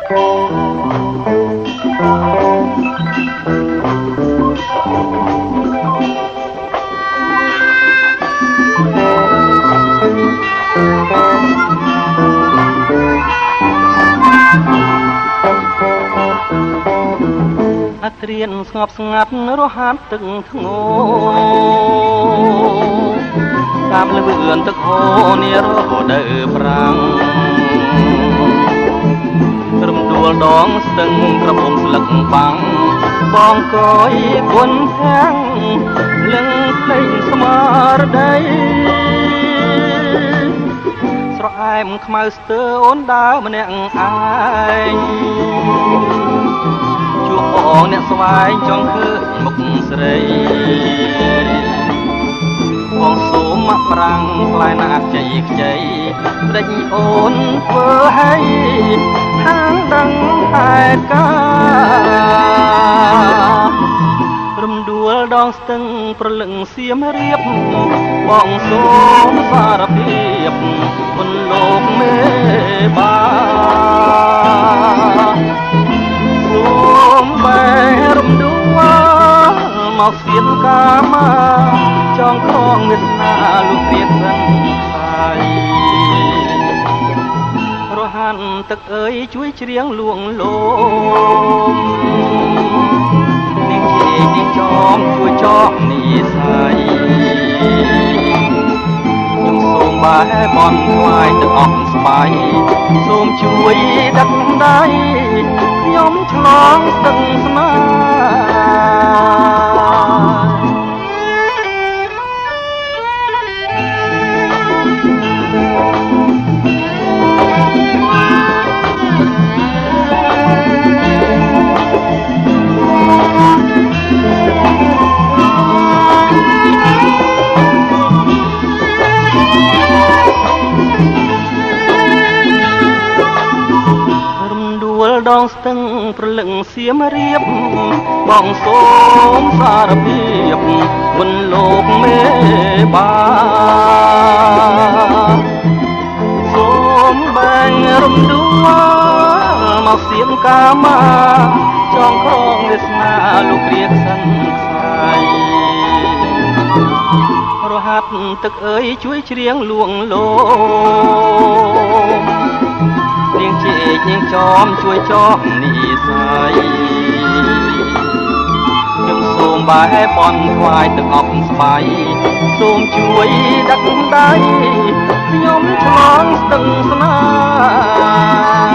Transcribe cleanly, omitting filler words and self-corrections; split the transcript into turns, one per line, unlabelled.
ត្រៀនស្ងប់ស្ងាត់រហ័សទឹកធ្ងោតាមលឿនទឹកហូរនារដូវប្រាំងរំដួលដងស្ទឹងក្រពុំស្លឹកបាំងបងកយគុនធាំងលឹងភ្លេងស្មារតីស្រអែមខ្មៅស្ទើអូនដើរម្នាក់ឯងជួបបងអ្នកស្វែងចង់ឃើញមុខស្រីបងសូមមកប្រាំងផ្លែណាក់ជ័យខ្ចីដេញអូនធ្វើឲ្យហាងដឹងហេតុការរំដួលដងស្ទឹងប្រលឹងសៀមរៀបបងសូមសារភាពគុណលោកមេបាសូមបែរំដួលមកសៀនកាមាចងក្រងវាសនាលោកព្រាបសិនហើយរហានទឹកអើយជួយច្រៀងលួងលោមនាងជេនាងចោមជួយចោមនីស័យខ្ញុំសូមបែបនថ្វាយទឹកអស់ស្បៃសូមជួយដឹកដៃខ្ញុំឆ្លងស្ទឹងស្មាដងស្ទឹងប្រលឹងសៀមរៀបបងសូមសារភាពគុណលោកមេបាសូមបែងរំដួលមកសៀមកាមាចងក្រងវាសនាលោកព្រាបសិនខ្សែរហាត់ទឹកអើយជួយច្រៀងលួងលោមនាងជេកនាងចោមជួយចោមនីស័យខ្ញុំសូមបែបនថ្វាយទឹកអប់ស្បៃសូមជួយដឹកដៃខ្ញុំឆ្លងស្ទឹងស្នេហ៍